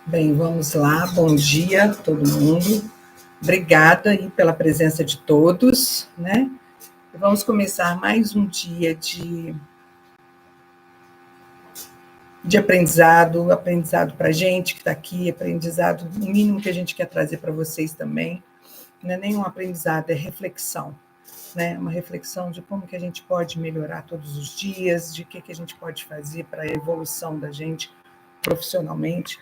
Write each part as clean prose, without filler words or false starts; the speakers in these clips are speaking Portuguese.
Bem, vamos lá. Bom dia, todo mundo. Obrigada aí pela presença de todos, né? Vamos começar mais um dia de aprendizado para a gente que está aqui, aprendizado, o mínimo que a gente quer trazer para vocês também. Não é nenhum aprendizado, é reflexão, né? Uma reflexão de como que a gente pode melhorar todos os dias, de que a gente pode fazer para a evolução da gente profissionalmente.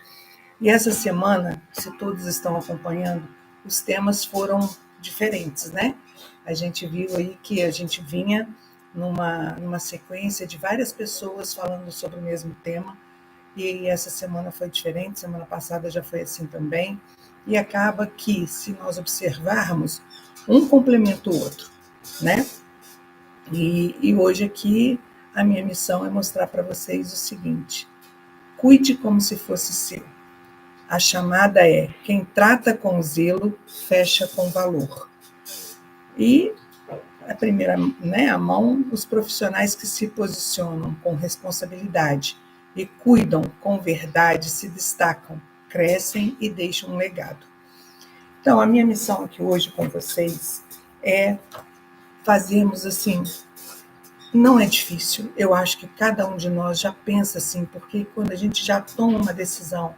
E essa semana, se todos estão acompanhando, os temas foram diferentes, né? A gente viu aí que a gente vinha numa sequência de várias pessoas falando sobre o mesmo tema, e essa semana foi diferente, semana passada já foi assim também, e acaba que, se nós observarmos, um complementa o outro, né? E hoje aqui a minha missão é mostrar para vocês o seguinte: cuide como se fosse seu. A chamada é: quem trata com zelo, fecha com valor. E a primeira, né, a mão, os profissionais que se posicionam com responsabilidade e cuidam com verdade se destacam, crescem e deixam um legado. Então, a minha missão aqui hoje com vocês é fazermos assim. Não é difícil, eu acho que cada um de nós já pensa assim, porque quando a gente já toma uma decisão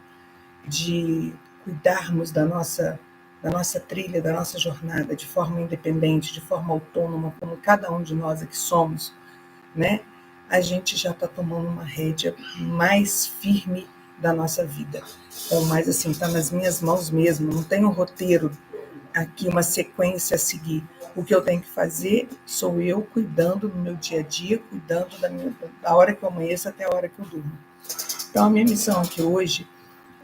de cuidarmos da nossa trilha, da nossa jornada de forma independente, de forma autônoma, como cada um de nós aqui somos, né? A gente já está tomando uma rédea mais firme da nossa vida. Então, mais assim, está nas minhas mãos mesmo, não tem um roteiro aqui, uma sequência a seguir. O que eu tenho que fazer sou eu cuidando no meu dia a dia, cuidando da hora que eu amanheço até a hora que eu durmo. Então, a minha missão aqui hoje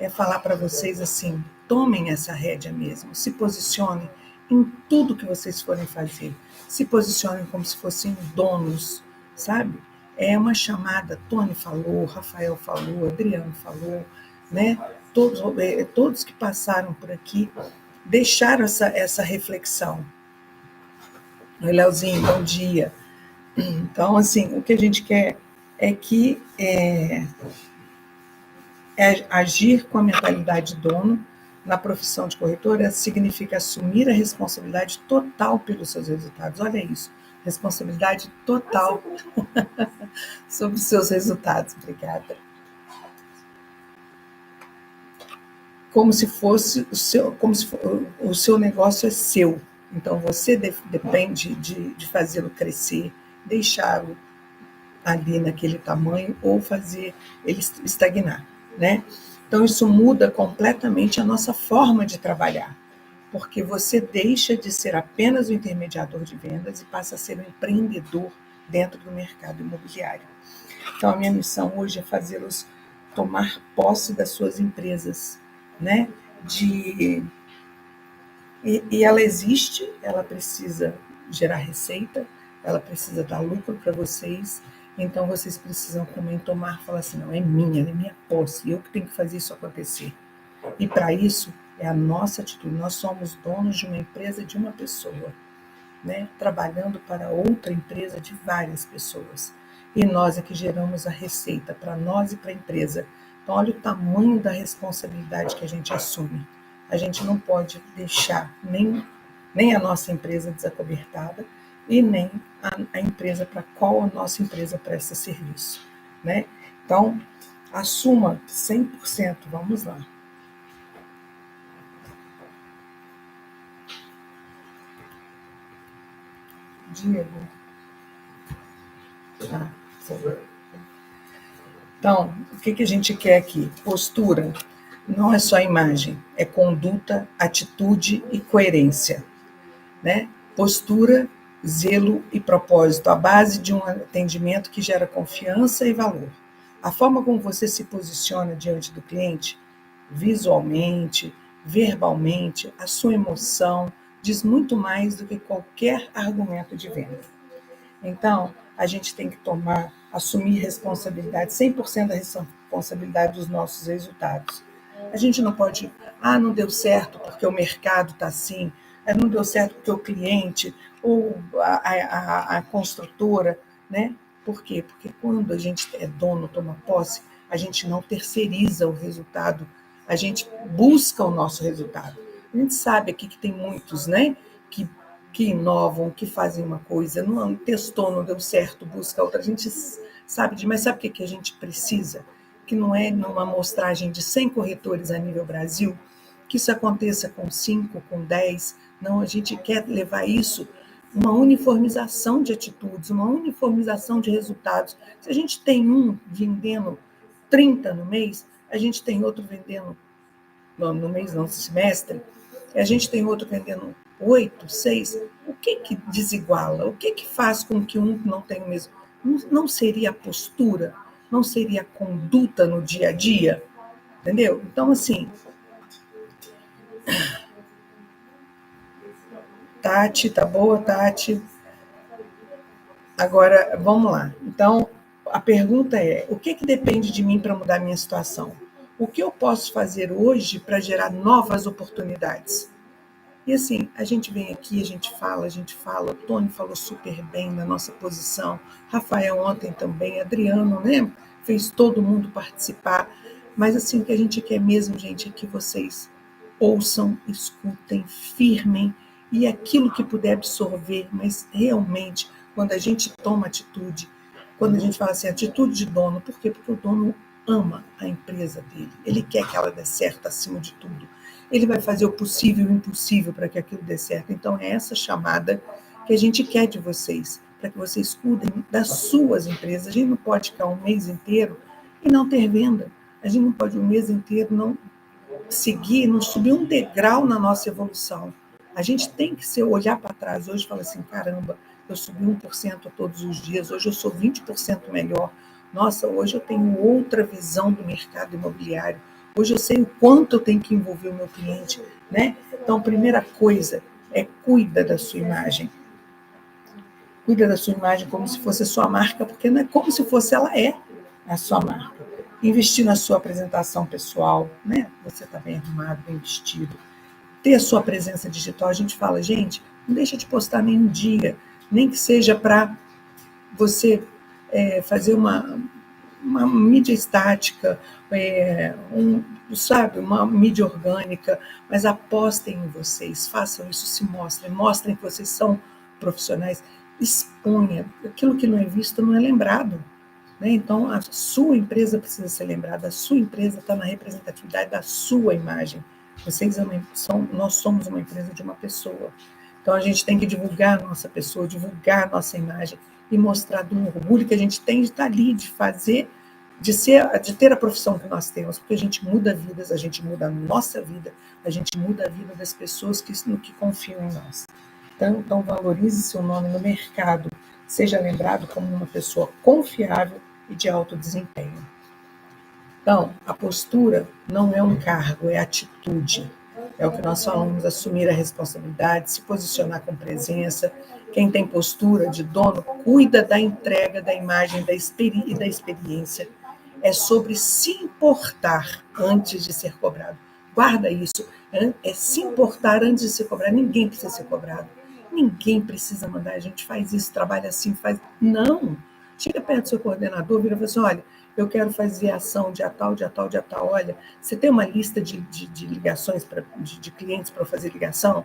é falar para vocês assim: tomem essa rédea mesmo, se posicionem em tudo que vocês forem fazer, se posicionem como se fossem donos, sabe? É uma chamada, Tony falou, Rafael falou, Adriano falou, né? Todos que passaram por aqui deixaram essa reflexão. Oi, Leozinho, bom dia. Então, assim, o que a gente quer é que agir com a mentalidade dono na profissão de corretora significa assumir a responsabilidade total pelos seus resultados. Olha isso, responsabilidade total sobre os seus resultados. Obrigada. Como se fosse o seu negócio é seu. Então você depende de fazê-lo crescer, deixá-lo ali naquele tamanho ou fazer ele estagnar, né? Então isso muda completamente a nossa forma de trabalhar, porque você deixa de ser apenas o intermediador de vendas e passa a ser um empreendedor dentro do mercado imobiliário. Então a minha missão hoje é fazê-los tomar posse das suas empresas, né? E ela existe, ela precisa gerar receita, ela precisa dar lucro para vocês, então vocês precisam também falar assim: não, é minha posse, eu que tenho que fazer isso acontecer. E para isso é a nossa atitude, nós somos donos de uma empresa de uma pessoa, né? Trabalhando para outra empresa de várias pessoas. E nós é que geramos a receita para nós e para a empresa. Então olha o tamanho da responsabilidade que a gente assume. A gente não pode deixar nem a nossa empresa desacobertada e nem a empresa para qual a nossa empresa presta serviço, né? Então, assuma 100%, vamos lá. Diego. Então, o que a gente quer aqui? Postura. Não é só imagem, é conduta, atitude e coerência, né? Postura, zelo e propósito, a base de um atendimento que gera confiança e valor. A forma como você se posiciona diante do cliente, visualmente, verbalmente, a sua emoção, diz muito mais do que qualquer argumento de venda. Então, a gente tem que assumir responsabilidade, 100% da responsabilidade dos nossos resultados. A gente não pode, não deu certo porque o mercado está assim, não deu certo porque o cliente ou a construtora, né? Por quê? Porque quando a gente é dono, toma posse, a gente não terceiriza o resultado, a gente busca o nosso resultado. A gente sabe aqui que tem muitos, né, que inovam, que fazem uma coisa, não testou, não deu certo, busca outra. A gente sabe mas sabe o que a gente precisa? Que não é numa amostragem de 100 corretores a nível Brasil, que isso aconteça com 5, com 10. Não, a gente quer levar isso uma uniformização de atitudes, uma uniformização de resultados. Se a gente tem um vendendo 30 no mês, a gente tem outro vendendo, no mês não, no semestre, a gente tem outro vendendo 8, 6. O que desiguala? O que faz com que um não tenha o mesmo? Não seria a postura? Não seria a conduta no dia a dia? Entendeu? Então, assim, Tati, tá boa, Tati? Agora, vamos lá. Então, a pergunta é, o que depende de mim para mudar a minha situação? O que eu posso fazer hoje para gerar novas oportunidades? E assim, a gente vem aqui, a gente fala, o Tony falou super bem na nossa posição, Rafael ontem também, Adriano, né? Fez todo mundo participar. Mas assim, o que a gente quer mesmo, gente, é que vocês ouçam, escutem, firmem, e aquilo que puder absorver, mas realmente, quando a gente toma atitude, quando a gente fala assim, atitude de dono, por quê? Porque o dono ama a empresa dele, ele quer que ela dê certo acima de tudo. Ele vai fazer o possível e o impossível para que aquilo dê certo. Então, é essa chamada que a gente quer de vocês, para que vocês cuidem das suas empresas. A gente não pode ficar um mês inteiro e não ter venda. A gente não pode um mês inteiro não seguir, não subir um degrau na nossa evolução. A gente tem que olhar para trás hoje e falar assim, caramba, eu subi 1% todos os dias, hoje eu sou 20% melhor. Nossa, hoje eu tenho outra visão do mercado imobiliário. Hoje eu sei o quanto eu tenho que envolver o meu cliente, né? Então, a primeira coisa é cuida da sua imagem. Cuida da sua imagem como se fosse a sua marca, porque não é como se fosse, ela é a sua marca. Investir na sua apresentação pessoal, né? Você está bem arrumado, bem vestido. Ter a sua presença digital, a gente fala, gente, não deixa de postar nenhum dia, nem que seja para você fazer uma mídia estática, sabe, uma mídia orgânica, mas apostem em vocês, façam isso, se mostrem que vocês são profissionais, exponha. Aquilo que não é visto não é lembrado. Né? Então, a sua empresa precisa ser lembrada, a sua empresa está na representatividade da sua imagem. Nós somos uma empresa de uma pessoa. Então, a gente tem que divulgar a nossa pessoa, divulgar a nossa imagem e mostrar do orgulho que a gente tem de estar ali, de fazer, de ter a profissão que nós temos, porque a gente muda vidas, a gente muda a nossa vida, a gente muda a vida das pessoas que confiam em nós. Então valorize seu nome no mercado, seja lembrado como uma pessoa confiável e de alto desempenho. Então, a postura não é um cargo, é atitude. É o que nós falamos, assumir a responsabilidade, se posicionar com presença. Quem tem postura de dono, cuida da entrega, da imagem e da experiência. É sobre se importar antes de ser cobrado. Guarda isso, é se importar antes de ser cobrado. Ninguém precisa ser cobrado. Ninguém precisa mandar, a gente faz isso, trabalha assim, faz... Não! Chega perto do seu coordenador, vira e fala assim, olha, eu quero fazer ação dia tal, dia tal, dia tal. Olha, você tem uma lista de ligações, de clientes para fazer ligação?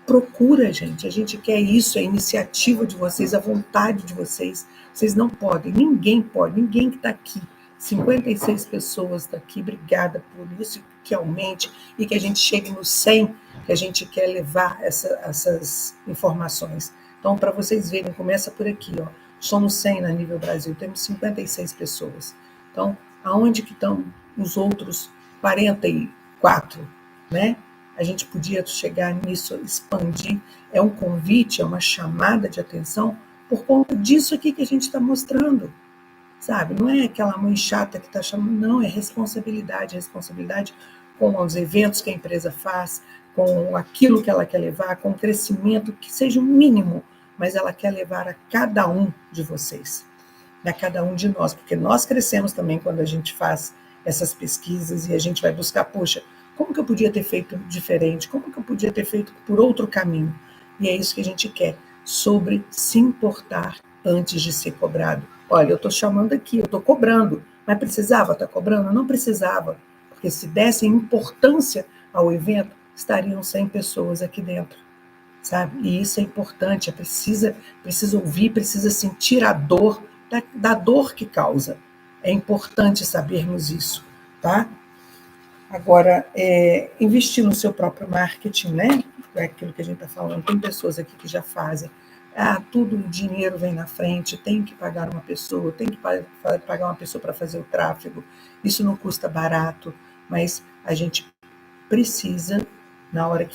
Procura, gente. A gente quer isso, a iniciativa de vocês, a vontade de vocês. Vocês não podem, ninguém pode, ninguém que está aqui. 56 pessoas daqui, obrigada por isso, que aumente e que a gente chegue no 100, que a gente quer levar essas informações. Então, para vocês verem, começa por aqui, ó. Somos 100 a nível Brasil, temos 56 pessoas. Então, aonde que estão os outros 44, né? A gente podia chegar nisso, expandir. É um convite, é uma chamada de atenção por conta disso aqui que a gente está mostrando, sabe? Não é aquela mãe chata que está chamando, não, é responsabilidade com os eventos que a empresa faz, com aquilo que ela quer levar, com o crescimento que seja o mínimo, mas ela quer levar a cada um de vocês, a cada um de nós, porque nós crescemos também quando a gente faz essas pesquisas e a gente vai buscar, poxa, como que eu podia ter feito diferente? Como que eu podia ter feito por outro caminho? E é isso que a gente quer, sobre se importar antes de ser cobrado. Olha, eu estou chamando aqui, eu estou cobrando, mas precisava estar cobrando? Não precisava, porque se dessem importância ao evento, estariam 100 pessoas aqui dentro, sabe? E isso é importante, precisa ouvir, precisa sentir a dor, da dor que causa. É importante sabermos isso, tá? Agora, investir no seu próprio marketing, né? É aquilo que a gente está falando. Tem pessoas aqui que já fazem. Tudo o dinheiro vem na frente, tem que pagar uma pessoa, tem que pagar uma pessoa para fazer o tráfego. Isso não custa barato, mas a gente precisa, na hora que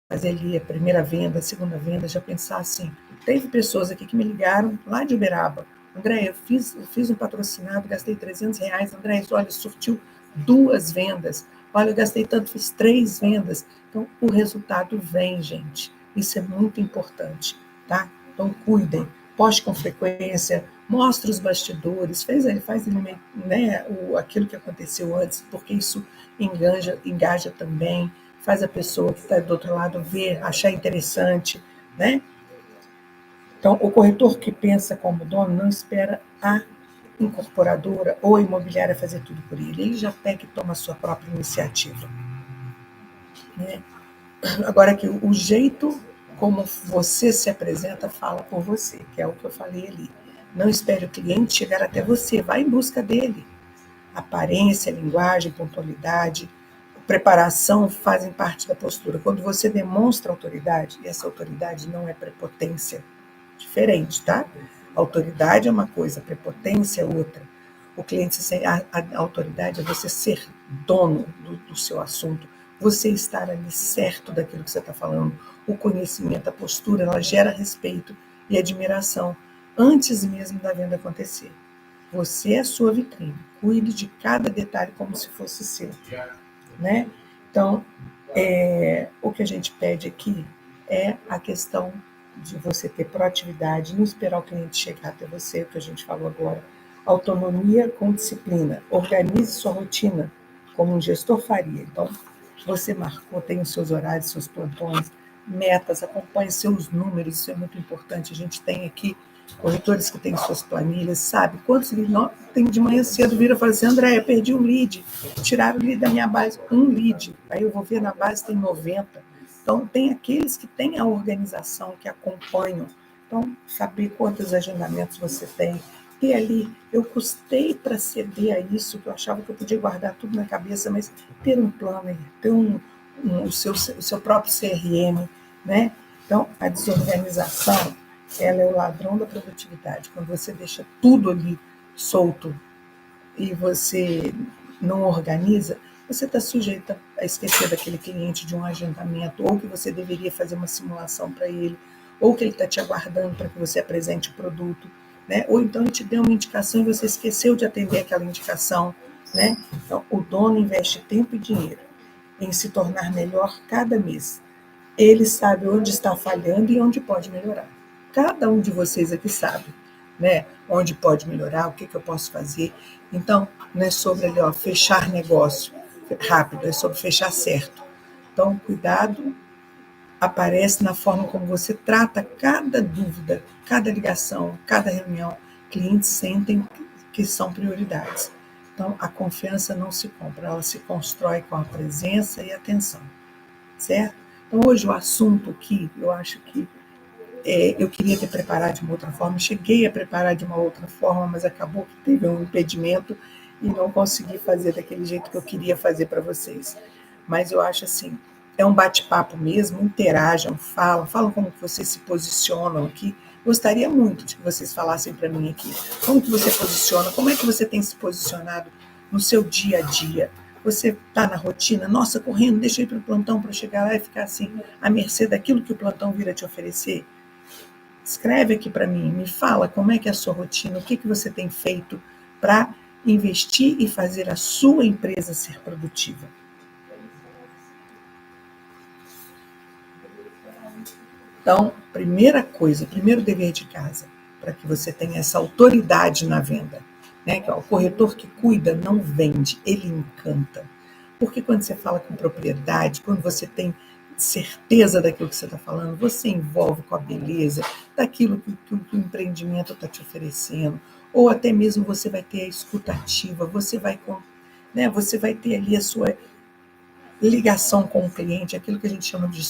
fazer ali a primeira venda, a segunda venda, já pensar assim. Teve pessoas aqui que me ligaram lá de Uberaba. André, eu fiz um patrocinado, gastei R$300. André, olha, surtiu 2 vendas. Olha, eu gastei tanto, fiz 3 vendas. Então, o resultado vem, gente. Isso é muito importante, tá? Então, cuidem, poste com frequência, mostre os bastidores, faz né, aquilo que aconteceu antes, porque isso engaja também, faz a pessoa que está do outro lado ver, achar interessante, né? Então, o corretor que pensa como dono não espera a incorporadora ou a imobiliária fazer tudo por ele. Ele já pega e toma a sua própria iniciativa, né? Agora que o jeito como você se apresenta fala por você, que é o que eu falei ali. Não espere o cliente chegar até você, vá em busca dele. Aparência, linguagem, pontualidade, preparação fazem parte da postura. Quando você demonstra autoridade, e essa autoridade não é prepotência, diferente, tá? Autoridade é uma coisa, prepotência é outra. O cliente a autoridade é você ser dono do seu assunto, você estar ali certo daquilo que você está falando. O conhecimento, a postura, ela gera respeito e admiração antes mesmo da venda acontecer. Você é a sua vitrine, cuide de cada detalhe como se fosse seu, né? Então, o que a gente pede aqui é a questão de você ter proatividade, não esperar o cliente chegar até você, o que a gente falou agora. Autonomia com disciplina. Organize sua rotina como um gestor faria. Então, você marcou, tem os seus horários, seus plantões, metas, acompanhe seus números, isso é muito importante. A gente tem aqui corretores que têm suas planilhas, sabe? Quantos leads? Tem de manhã cedo, vira e fala assim, André, eu perdi um lead, tiraram o lead da minha base, um lead, aí eu vou ver na base tem 90. Então, tem aqueles que têm a organização, que acompanham. Então, saber quantos agendamentos você tem, ter ali, eu custei para ceder a isso, que eu achava que eu podia guardar tudo na cabeça, mas ter um planner, ter o seu próprio CRM, né? Então, a desorganização, ela é o ladrão da produtividade. Quando você deixa tudo ali solto e você não organiza, você está sujeita a esquecer daquele cliente de um agendamento, ou que você deveria fazer uma simulação para ele, ou que ele está te aguardando para que você apresente o produto, né? Ou então ele te deu uma indicação e você esqueceu de atender aquela indicação, né? Então, o dono investe tempo e dinheiro em se tornar melhor cada mês. Ele sabe onde está falhando e onde pode melhorar. Cada um de vocês aqui sabe, né? Onde pode melhorar, o que eu posso fazer. Então, não é sobre ali, fechar negócio rápido, é sobre fechar certo. Então, cuidado aparece na forma como você trata cada dúvida, cada ligação, cada reunião. Clientes sentem que são prioridades. Então, a confiança não se compra, ela se constrói com a presença e atenção, certo? Então, hoje o assunto aqui, eu acho que eu queria ter preparado de uma outra forma, cheguei a preparar de uma outra forma, mas acabou que teve um impedimento e não consegui fazer daquele jeito que eu queria fazer para vocês. Mas eu acho assim, é um bate-papo mesmo, interajam, falam como que vocês se posicionam aqui. Gostaria muito de que vocês falassem para mim aqui, como que você posiciona, como é que você tem se posicionado no seu dia a dia. Você está na rotina, nossa, correndo, deixa eu ir para o plantão para chegar lá e ficar assim, à mercê daquilo que o plantão vira te oferecer. Escreve aqui para mim, me fala como é que é a sua rotina, o que você tem feito para investir e fazer a sua empresa ser produtiva. Então, primeira coisa, primeiro dever de casa, para que você tenha essa autoridade na venda, né? Que o corretor que cuida não vende, ele encanta. Porque quando você fala com propriedade, quando você tem certeza daquilo que você está falando, você envolve com a beleza daquilo que o empreendimento está te oferecendo, ou até mesmo você vai ter a escutativa, você vai ter ali a sua ligação com o cliente, aquilo que a gente chama de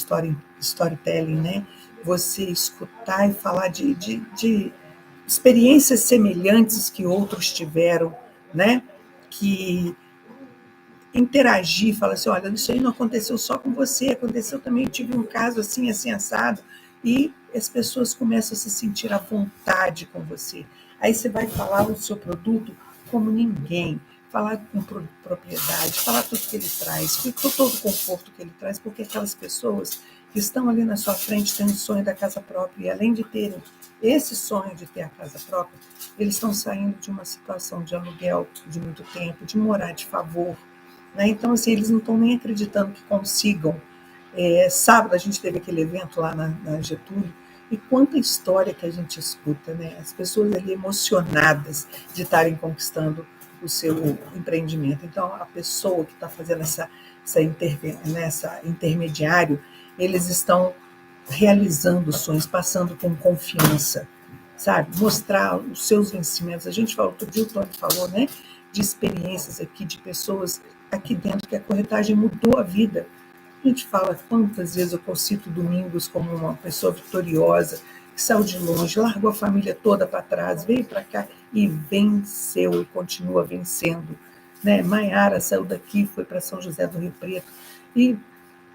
storytelling, né? Você escutar e falar de experiências semelhantes que outros tiveram, né? Que interagir, falar assim, olha, isso aí não aconteceu só com você, aconteceu também, eu tive um caso assim, assim, assado, e as pessoas começam a se sentir à vontade com você. Aí você vai falar o seu produto como ninguém, falar com propriedade, falar tudo que ele traz, todo o conforto que ele traz, porque aquelas pessoas que estão ali na sua frente têm o sonho da casa própria, e além de terem esse sonho de ter a casa própria, eles estão saindo de uma situação de aluguel de muito tempo, de morar de favor, né? Então, assim, eles não estão nem acreditando que consigam. Sábado a gente teve aquele evento lá na Getúlio, e quanta história que a gente escuta, né? As pessoas ali emocionadas de estarem conquistando o seu empreendimento. Então, a pessoa que está fazendo essa intermediário, eles estão realizando sonhos, passando com confiança, sabe? Mostrar os seus vencimentos. A gente falou, outro dia o Tony falou, né? De experiências aqui, de pessoas aqui dentro que a corretagem mudou a vida. A gente fala quantas vezes eu cito Domingos como uma pessoa vitoriosa, que saiu de longe, largou a família toda para trás, veio para cá e venceu e continua vencendo. Né? Maiara saiu daqui, foi para São José do Rio Preto e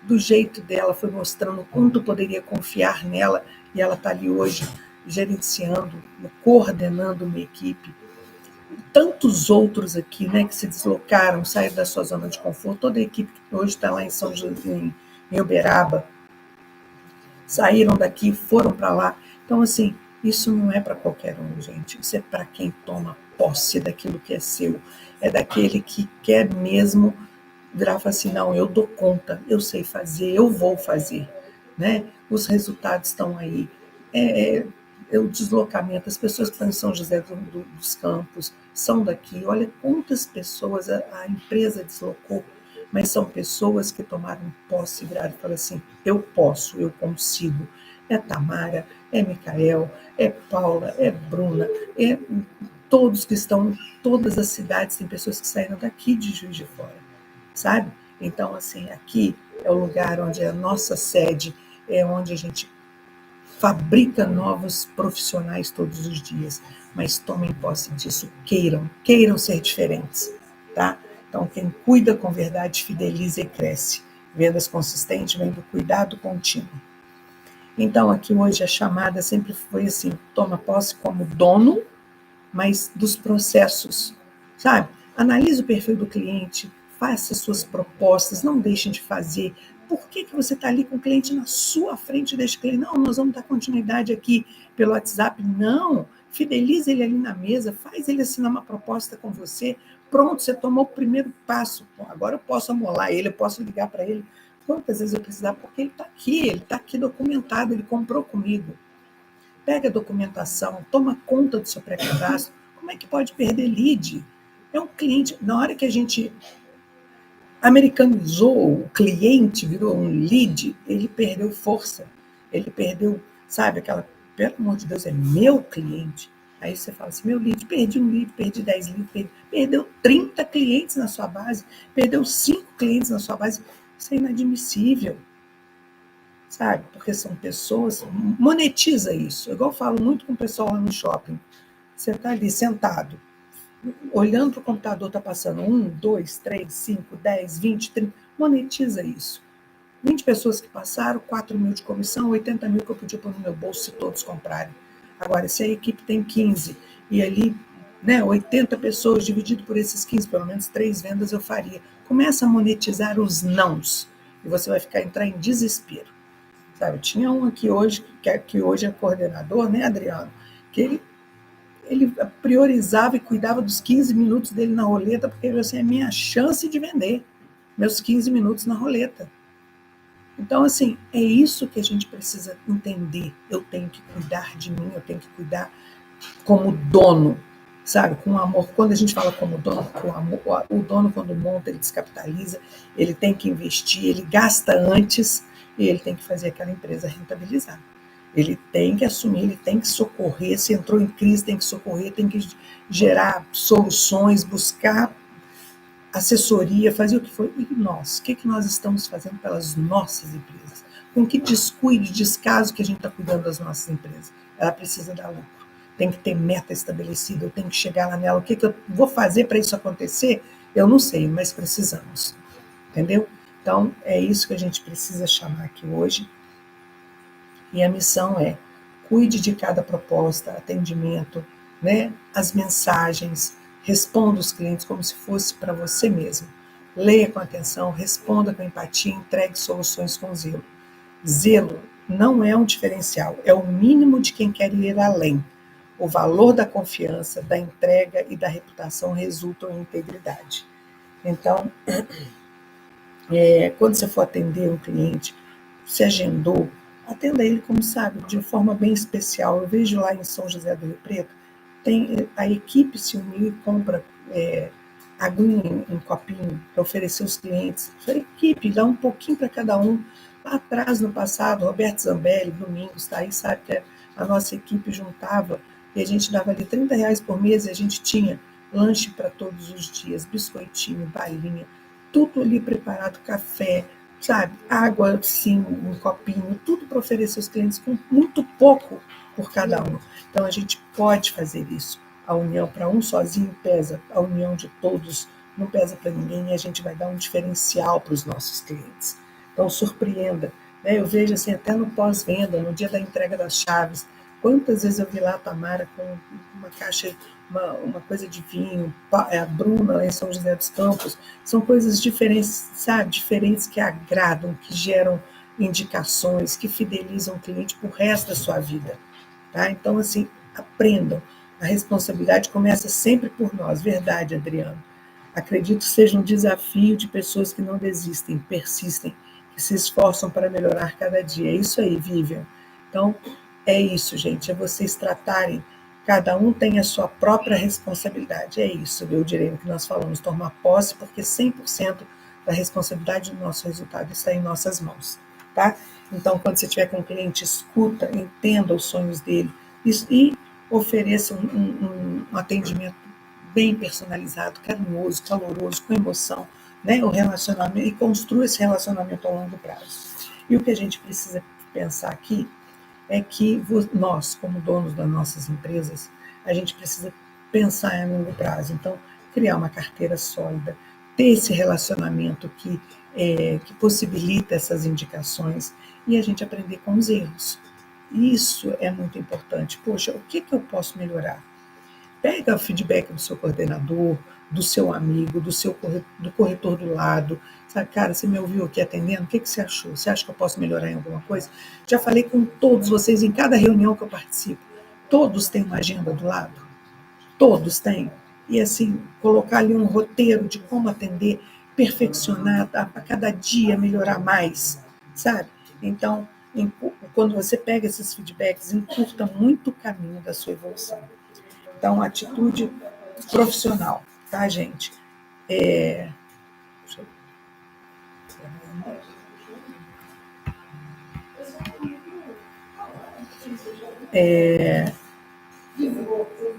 do jeito dela foi mostrando quanto poderia confiar nela e ela está ali hoje gerenciando, coordenando uma equipe. Tantos outros aqui, né, que se deslocaram, saíram da sua zona de conforto, toda a equipe que hoje está lá em São José, em Uberaba, saíram daqui, foram para lá. Então, assim, isso não é para qualquer um, gente. Isso é para quem toma posse daquilo que é seu. É daquele que quer mesmo virar e falar assim, não, eu dou conta, eu sei fazer, eu vou fazer. Né? Os resultados estão aí. O deslocamento, as pessoas que estão em São José dos Campos são daqui. Olha quantas pessoas a empresa deslocou, mas são pessoas que tomaram posse e viraram e falaram assim, eu posso, eu consigo. É Tamara, é Micael, é Paula, é Bruna, é todos que estão, todas as cidades, tem pessoas que saíram daqui de Juiz de Fora, sabe? Então, assim, aqui é o lugar onde é a nossa sede, é onde a gente fabrica novos profissionais todos os dias, mas tomem posse disso, queiram ser diferentes, tá? Então, quem cuida com verdade, fideliza e cresce. Vendas consistentes vem do cuidado contínuo. Então, aqui hoje a chamada sempre foi assim, toma posse como dono, mas dos processos, sabe? Analise o perfil do cliente, faça suas propostas, não deixem de fazer. Por que você está ali com o cliente na sua frente, deixa o cliente, não, nós vamos dar continuidade aqui pelo WhatsApp, não, fideliza ele ali na mesa, faz ele assinar uma proposta com você, pronto, você tomou o primeiro passo, bom, agora eu posso amolar ele, eu posso ligar para ele, quantas vezes eu precisar, porque ele está aqui documentado, ele comprou comigo. Pega a documentação, toma conta do seu pré-cadastro. Como é que pode perder lead? É um cliente. Na hora que a gente americanizou, o cliente virou um lead, ele perdeu força. Ele perdeu, sabe, aquela, pelo amor de Deus, é meu cliente. Aí você fala assim, meu lead, perdi um lead, perdi 10 leads, perdeu 30 clientes na sua base, perdeu 5 clientes na sua base. Isso é inadmissível. Sabe? Porque são pessoas, monetiza isso. Igual eu falo muito com o pessoal lá no shopping. Você está ali sentado, olhando para o computador, está passando 1, 2, 3, 5, 10, 20, 30, monetiza isso. 20 pessoas que passaram, 4 mil de comissão, 80 mil que eu podia pôr no meu bolso se todos comprarem. Agora, se a equipe tem 15 e ali, né, 80 pessoas dividido por esses 15, pelo menos 3 vendas eu faria. Começa a monetizar os nãos e você vai entrar em desespero. Sabe? Tinha um aqui hoje, que hoje é coordenador, né, Adriano? Que ele priorizava e cuidava dos 15 minutos dele na roleta, porque ele assim, é a minha chance de vender, meus 15 minutos na roleta. Então, assim, é isso que a gente precisa entender. Eu tenho que cuidar de mim, eu tenho que cuidar como dono, sabe? Com amor. Quando a gente fala como dono, com amor, o dono, quando monta, ele descapitaliza, ele tem que investir, ele gasta antes e ele tem que fazer aquela empresa rentabilizar. Ele tem que assumir, ele tem que socorrer, se entrou em crise, tem que socorrer, tem que gerar soluções, buscar assessoria, fazer o que for. E nós, o que nós estamos fazendo pelas nossas empresas? Com que descuido, descaso que a gente está cuidando das nossas empresas? Ela precisa dar lucro, tem que ter meta estabelecida, eu tenho que chegar lá nela. O que eu vou fazer para isso acontecer? Eu não sei, mas precisamos. Entendeu? Então, é isso que a gente precisa chamar aqui hoje. E a missão é: cuide de cada proposta, atendimento, né? As mensagens, responda os clientes como se fosse para você mesmo. Leia com atenção, responda com empatia, entregue soluções com zelo. Zelo não é um diferencial, é o mínimo de quem quer ir além. O valor da confiança, da entrega e da reputação resultam em integridade. Então, quando você for atender um cliente, se agendou, atenda ele como sabe, de forma bem especial. Eu vejo lá em São José do Rio Preto, a equipe se uniu e compra aguinha em copinho para oferecer aos clientes. A equipe dá um pouquinho para cada um. Lá atrás, no passado, Roberto Zambelli, Domingos, tá aí, sabe que a nossa equipe juntava e a gente dava ali R$ 30 por mês e a gente tinha lanche para todos os dias, biscoitinho, balinha, tudo ali preparado, café, sabe, água, sim, um copinho, tudo para oferecer aos clientes com muito pouco por cada um. Então a gente pode fazer isso. A união para um sozinho pesa, a união de todos não pesa para ninguém e a gente vai dar um diferencial para os nossos clientes. Então surpreenda, né? Eu vejo assim até no pós-venda, no dia da entrega das chaves, quantas vezes eu vi lá a Tamara com uma caixa, uma coisa de vinho, a Bruna lá em São José dos Campos, são coisas diferentes, sabe? Diferentes que agradam, que geram indicações, que fidelizam o cliente para o resto da sua vida. Tá? Então, assim, aprendam. A responsabilidade começa sempre por nós. Verdade, Adriano. Acredito que seja um desafio de pessoas que não desistem, persistem, que se esforçam para melhorar cada dia. É isso aí, Vivian. Então, é isso, gente. É vocês tratarem. Cada um tem a sua própria responsabilidade. É isso, eu direi o que nós falamos, tomar posse, porque 100% da responsabilidade do nosso resultado está em nossas mãos. Tá? Então, quando você estiver com um cliente, escuta, entenda os sonhos dele e ofereça um atendimento bem personalizado, carinhoso, caloroso, com emoção, né? O relacionamento, e construa esse relacionamento a longo prazo. E o que a gente precisa pensar aqui é que nós, como donos das nossas empresas, a gente precisa pensar a longo prazo. Então, criar uma carteira sólida, ter esse relacionamento que possibilita essas indicações e a gente aprender com os erros. Isso é muito importante. Poxa, o que eu posso melhorar? Pega o feedback do seu coordenador, do seu amigo, do corretor do lado. Sabe, cara, você me ouviu aqui atendendo? O que você achou? Você acha que eu posso melhorar em alguma coisa? Já falei com todos vocês em cada reunião que eu participo. Todos têm uma agenda do lado? Todos têm. E assim, colocar ali um roteiro de como atender, perfeccionar, a cada dia melhorar mais, sabe? Então, quando você pega esses feedbacks, encurta muito o caminho da sua evolução. Então, atitude profissional, tá, gente?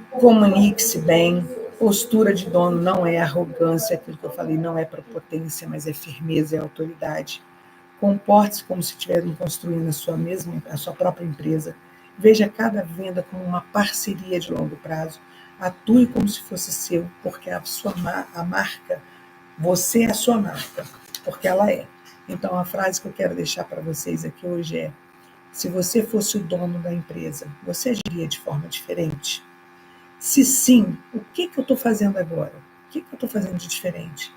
Comunique-se bem. Postura de dono não é arrogância, aquilo que eu falei, não é prepotência, mas é firmeza, é autoridade. Comporte-se como se estivesse construindo a sua própria empresa. Veja cada venda como uma parceria de longo prazo. Atue como se fosse seu, porque a marca, você é a sua marca, porque ela é. Então, a frase que eu quero deixar para vocês aqui hoje é: se você fosse o dono da empresa, você agiria de forma diferente? Se sim, o que eu estou fazendo agora? O que eu estou fazendo de diferente?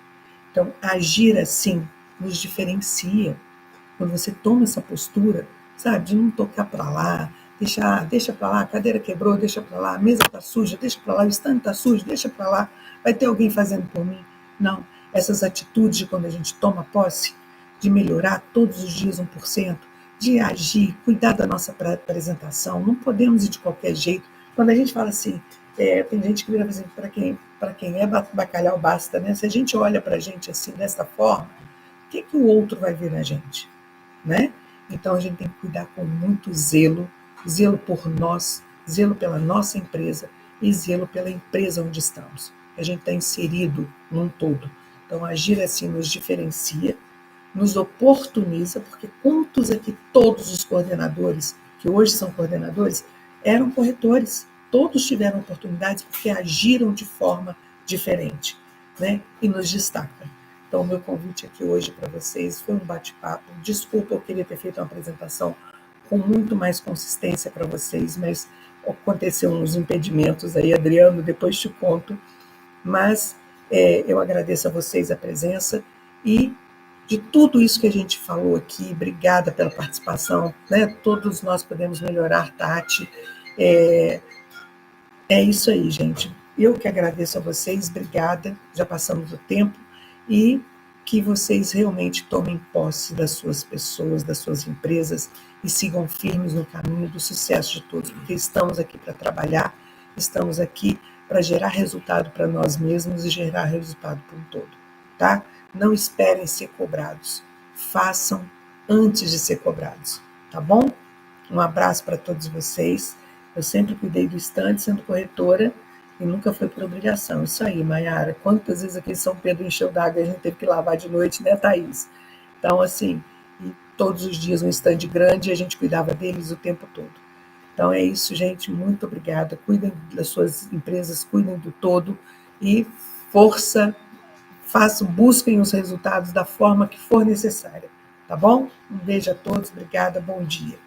Então, agir assim nos diferencia. Quando você toma essa postura, sabe, de não tocar para lá, deixa para lá, a cadeira quebrou, deixa para lá, a mesa está suja, deixa para lá, o stand está sujo, deixa para lá, vai ter alguém fazendo por mim. Não, essas atitudes de quando a gente toma posse, de melhorar todos os dias 1%, de agir, cuidar da nossa apresentação, não podemos ir de qualquer jeito. Quando a gente fala assim, tem gente que vira assim, para quem é bacalhau basta, né? Se a gente olha para a gente assim, dessa forma, o que o outro vai ver na gente? Né? Então, a gente tem que cuidar com muito zelo, zelo por nós, zelo pela nossa empresa e zelo pela empresa onde estamos. A gente está inserido num todo. Então, agir assim nos diferencia, nos oportuniza, porque quantos aqui, todos os coordenadores, que hoje são coordenadores, eram corretores. Todos tiveram oportunidades porque agiram de forma diferente, né? E nos destaca. Então, o meu convite aqui hoje para vocês foi um bate-papo. Desculpa, eu queria ter feito uma apresentação com muito mais consistência para vocês, mas aconteceram uns impedimentos aí, Adriano, depois te conto. Mas eu agradeço a vocês a presença e de tudo isso que a gente falou aqui, obrigada pela participação, né? Todos nós podemos melhorar, Tati. É isso aí, gente. Eu que agradeço a vocês, obrigada, já passamos o tempo, e que vocês realmente tomem posse das suas pessoas, das suas empresas e sigam firmes no caminho do sucesso de todos, porque estamos aqui para trabalhar, estamos aqui para gerar resultado para nós mesmos e gerar resultado para um todo, tá? Não esperem ser cobrados, façam antes de ser cobrados, tá bom? Um abraço para todos vocês. Eu sempre cuidei do estande sendo corretora e nunca foi por obrigação. Isso aí, Maiara. Quantas vezes aqui em São Pedro encheu d'água e a gente teve que lavar de noite, né, Thaís? Então, assim, e todos os dias um estande grande e a gente cuidava deles o tempo todo. Então é isso, gente. Muito obrigada. Cuidem das suas empresas, cuidem do todo e força, façam, busquem os resultados da forma que for necessária. Tá bom? Um beijo a todos. Obrigada. Bom dia.